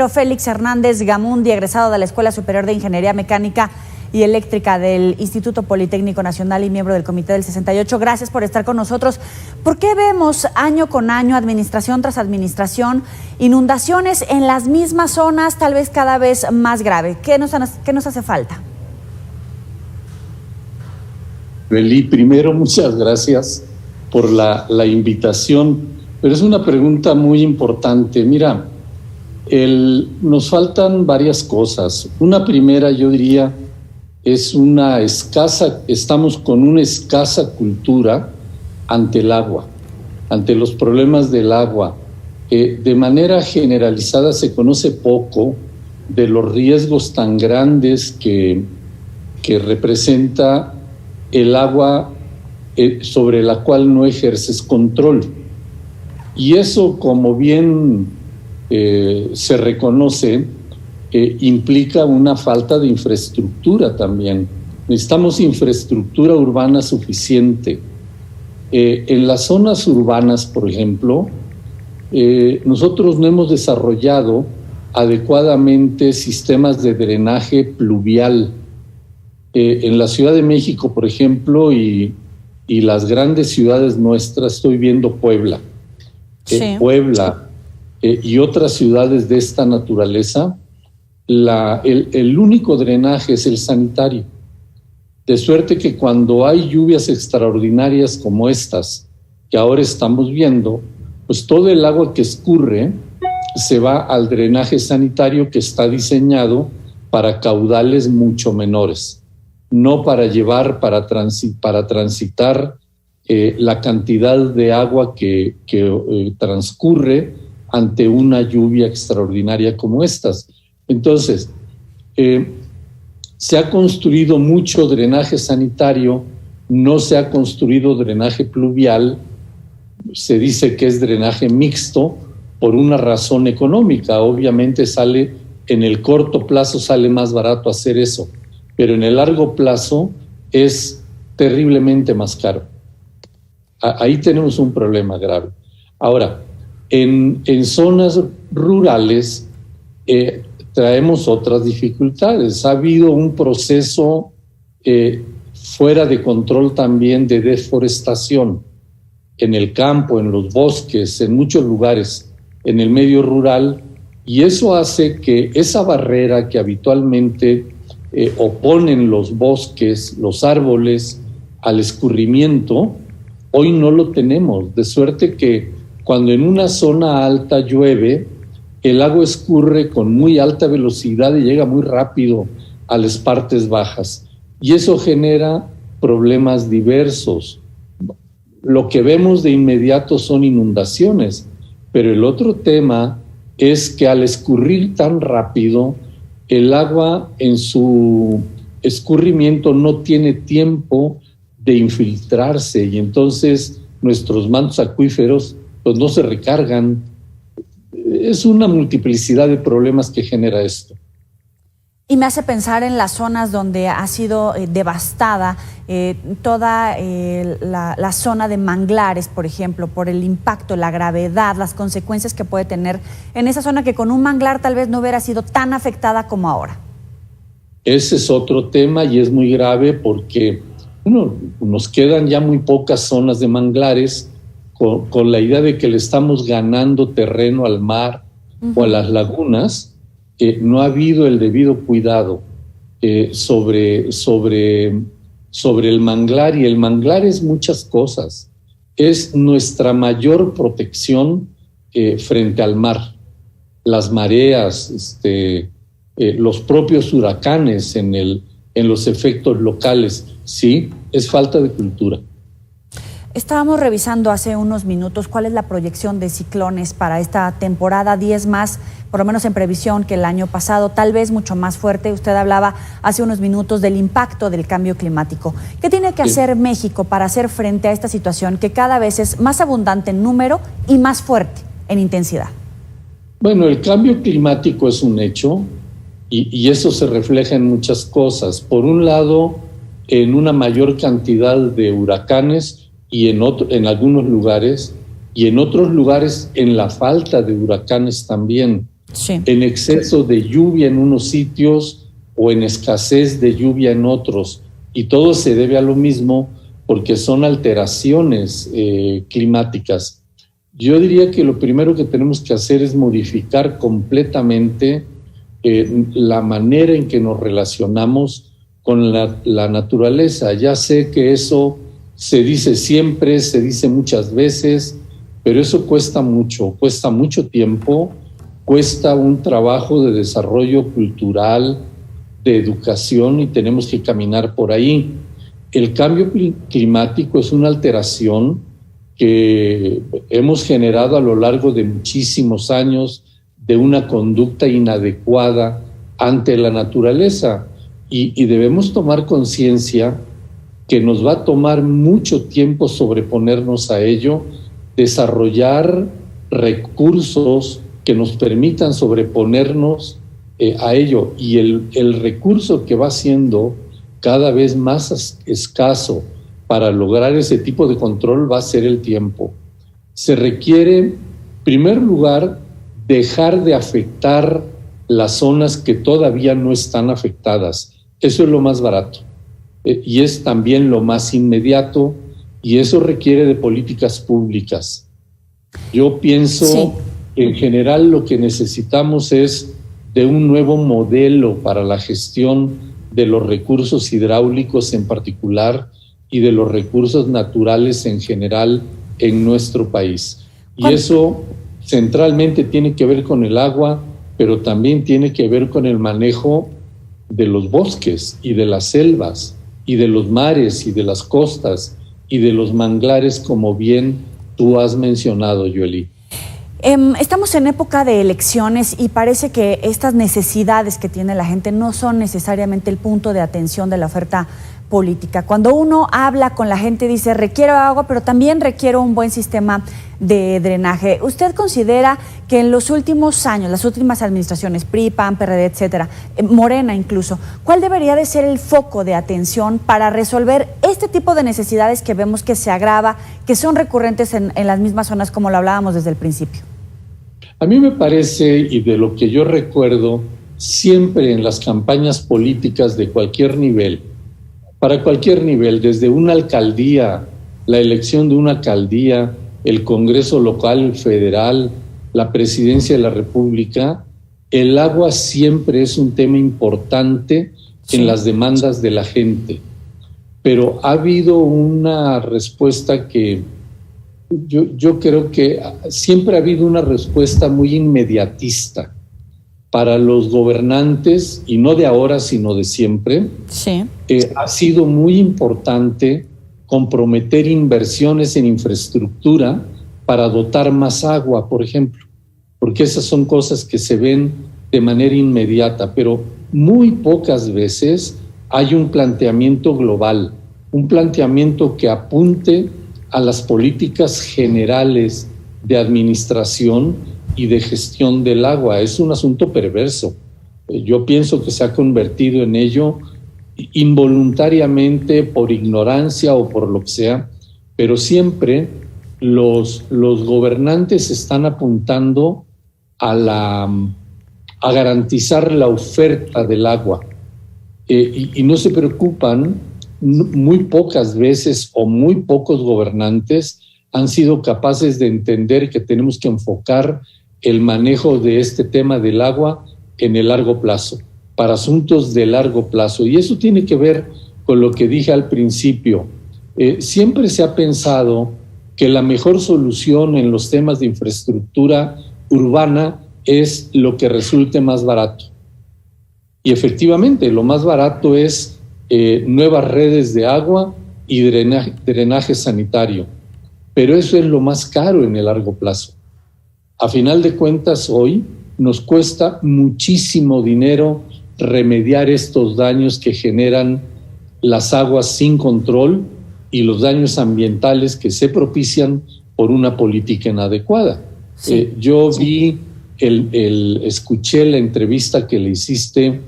Félix Hernández Gamundi, egresado de la Escuela Superior de Ingeniería Mecánica y Eléctrica del Instituto Politécnico Nacional y miembro del Comité del 68. Gracias por estar con nosotros. ¿Por qué vemos año con año, administración tras administración, inundaciones en las mismas zonas, tal vez cada vez más grave? ¿Qué nos hace falta? Beli, primero muchas gracias por la invitación, pero es una pregunta muy importante. Mira, nos faltan varias cosas. Una primera, yo diría, estamos con una escasa cultura ante el agua, ante los problemas del agua. De manera generalizada se conoce poco de los riesgos tan grandes que representa el agua sobre la cual no ejerces control. Y eso, como bien se reconoce, implica una falta de infraestructura también. Necesitamos infraestructura urbana suficiente. En las zonas urbanas, por ejemplo, nosotros no hemos desarrollado adecuadamente sistemas de drenaje pluvial. En la Ciudad de México, por ejemplo, y las grandes ciudades nuestras, estoy viendo Puebla. Sí. Puebla y otras ciudades de esta naturaleza, el único drenaje es el sanitario. De suerte que cuando hay lluvias extraordinarias como estas, que ahora estamos viendo, pues todo el agua que escurre se va al drenaje sanitario, que está diseñado para caudales mucho menores, no para transitar la cantidad de agua que transcurre ante una lluvia extraordinaria como estas. Entonces, se ha construido mucho drenaje sanitario, no se ha construido drenaje pluvial. Se dice que es drenaje mixto por una razón económica. Obviamente en el corto plazo sale más barato hacer eso, pero en el largo plazo es terriblemente más caro. Ahí tenemos un problema grave. Ahora, en zonas rurales traemos otras dificultades. Ha habido un proceso fuera de control también de deforestación en el campo, en los bosques, en muchos lugares, en el medio rural, y eso hace que esa barrera que habitualmente oponen los bosques, los árboles al escurrimiento, hoy no lo tenemos, de suerte que cuando en una zona alta llueve, el agua escurre con muy alta velocidad y llega muy rápido a las partes bajas. Y eso genera problemas diversos. Lo que vemos de inmediato son inundaciones, pero el otro tema es que al escurrir tan rápido, el agua en su escurrimiento no tiene tiempo de infiltrarse y entonces nuestros mantos acuíferos pues no se recargan. Es una multiplicidad de problemas que genera esto. Y me hace pensar en las zonas donde ha sido devastada toda la zona de manglares, por ejemplo, por el impacto, la gravedad, las consecuencias que puede tener en esa zona que con un manglar tal vez no hubiera sido tan afectada como ahora. Ese es otro tema y es muy grave porque nos quedan ya muy pocas zonas de manglares con la idea de que le estamos ganando terreno al mar o a las lagunas. No ha habido el debido cuidado sobre el manglar, y el manglar es muchas cosas. Es nuestra mayor protección frente al mar. Las mareas, los propios huracanes en los efectos locales. Sí, es falta de cultura. Estábamos revisando hace unos minutos cuál es la proyección de ciclones para esta temporada, 10 más, por lo menos en previsión que el año pasado, tal vez mucho más fuerte. Usted hablaba hace unos minutos del impacto del cambio climático. ¿Qué tiene que hacer México para hacer frente a esta situación que cada vez es más abundante en número y más fuerte en intensidad? Bueno, el cambio climático es un hecho y eso se refleja en muchas cosas. Por un lado, en una mayor cantidad de huracanes y en algunos lugares, y en otros lugares en la falta de huracanes también. Sí. en exceso de lluvia en unos sitios o en escasez de lluvia en otros. Y todo se debe a lo mismo porque son alteraciones climáticas. Yo diría que lo primero que tenemos que hacer es modificar completamente la manera en que nos relacionamos con la naturaleza. Ya sé que eso se dice siempre, se dice muchas veces, pero eso cuesta mucho tiempo, cuesta un trabajo de desarrollo cultural, de educación, y tenemos que caminar por ahí. El cambio climático es una alteración que hemos generado a lo largo de muchísimos años de una conducta inadecuada ante la naturaleza, y debemos tomar conciencia que nos va a tomar mucho tiempo sobreponernos a ello, desarrollar recursos que nos permitan sobreponernos a ello, y el recurso que va siendo cada vez más escaso para lograr ese tipo de control va a ser el tiempo. Se requiere, en primer lugar, dejar de afectar las zonas que todavía no están afectadas. Eso es lo más barato y es también lo más inmediato, y eso requiere de políticas públicas. Yo pienso que en general lo que necesitamos es de un nuevo modelo para la gestión de los recursos hidráulicos en particular y de los recursos naturales en general en nuestro país. Y eso centralmente tiene que ver con el agua, pero también tiene que ver con el manejo de los bosques y de las selvas y de los mares y de las costas y de los manglares, como bien tú has mencionado, Yoeli. Estamos en época de elecciones y parece que estas necesidades que tiene la gente no son necesariamente el punto de atención de la oferta política. Cuando uno habla con la gente dice requiero agua, pero también requiero un buen sistema de drenaje. ¿Usted considera que en los últimos años, las últimas administraciones, PRI, PAN, PRD, etcétera, Morena incluso, cuál debería de ser el foco de atención para resolver este tipo de necesidades que vemos que se agrava, que son recurrentes en las mismas zonas como lo hablábamos desde el principio? A mí me parece, y de lo que yo recuerdo, siempre en las campañas políticas de cualquier nivel, para cualquier nivel, desde una alcaldía, la elección de una alcaldía, el Congreso local, federal, la presidencia de la República, el agua siempre es un tema importante en las demandas de la gente. Pero ha habido una respuesta que yo creo que siempre ha habido una respuesta muy inmediatista para los gobernantes, y no de ahora, sino de siempre. Sí. Ha sido muy importante comprometer inversiones en infraestructura para dotar más agua, por ejemplo, porque esas son cosas que se ven de manera inmediata, pero muy pocas veces hay un planteamiento global, un planteamiento que apunte a las políticas generales de administración y de gestión del agua. Es un asunto perverso. Yo pienso que se ha convertido en ello involuntariamente, por ignorancia o por lo que sea, pero siempre los gobernantes están apuntando a garantizar la oferta del agua y no se preocupan. Muy pocas veces o muy pocos gobernantes han sido capaces de entender que tenemos que enfocar el manejo de este tema del agua en el largo plazo, para asuntos de largo plazo. Y eso tiene que ver con lo que dije al principio. Siempre se ha pensado que la mejor solución en los temas de infraestructura urbana es lo que resulte más barato. Y efectivamente, lo más barato es nuevas redes de agua y drenaje sanitario. Pero eso es lo más caro en el largo plazo. A final de cuentas, hoy nos cuesta muchísimo dinero remediar estos daños que generan las aguas sin control y los daños ambientales que se propician por una política inadecuada. Sí. Yo escuché la entrevista que le hiciste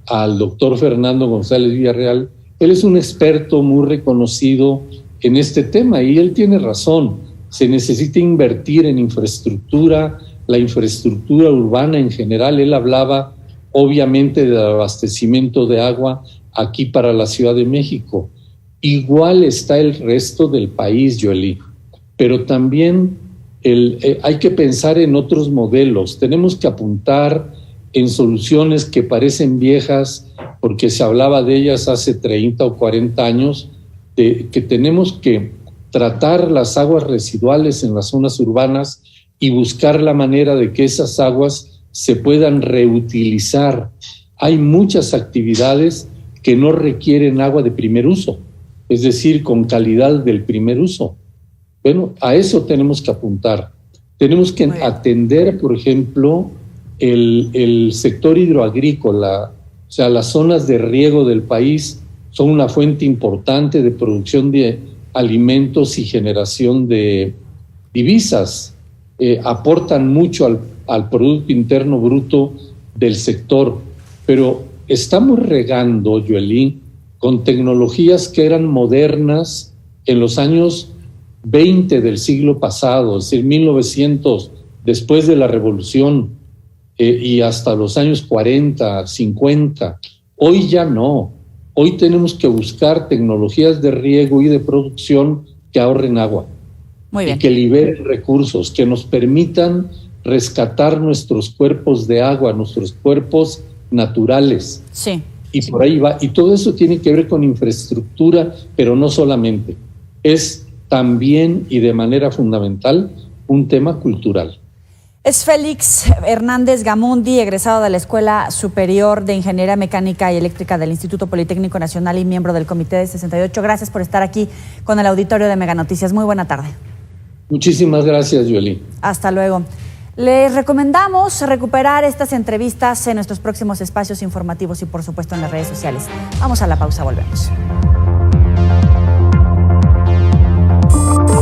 al doctor Fernando González Villarreal. Él es un experto muy reconocido en este tema y él tiene razón. Se necesita invertir en infraestructura, la infraestructura urbana en general. Él hablaba obviamente del abastecimiento de agua aquí para la Ciudad de México. Igual está el resto del país, Joely, pero también hay que pensar en otros modelos. Tenemos que apuntar en soluciones que parecen viejas porque se hablaba de ellas hace 30 o 40 años, que tenemos que tratar las aguas residuales en las zonas urbanas y buscar la manera de que esas aguas se puedan reutilizar. Hay muchas actividades que no requieren agua de primer uso, es decir, con calidad del primer uso. Bueno, a eso tenemos que apuntar. Tenemos que atender, por ejemplo, el sector hidroagrícola. O sea, las zonas de riego del país son una fuente importante de producción de alimentos y generación de divisas. Aportan mucho al Producto Interno Bruto del sector, pero estamos regando, Joely, con tecnologías que eran modernas en los años 20 del siglo pasado, es decir, 1900, después de la Revolución, y hasta los años 40, 50. Hoy ya no. Hoy tenemos que buscar tecnologías de riego y de producción que ahorren agua. Muy bien. Y que liberen recursos, que nos permitan rescatar nuestros cuerpos de agua, nuestros cuerpos naturales. Sí. Y por ahí va. Y todo eso tiene que ver con infraestructura, pero no solamente. Es también y de manera fundamental un tema cultural. Es Félix Hernández Gamundi, egresado de la Escuela Superior de Ingeniería Mecánica y Eléctrica del Instituto Politécnico Nacional y miembro del Comité de 68. Gracias por estar aquí con el auditorio de Mega Noticias. Muy buena tarde. Muchísimas gracias, Joely. Hasta luego. Les recomendamos recuperar estas entrevistas en nuestros próximos espacios informativos y, por supuesto, en las redes sociales. Vamos a la pausa, volvemos.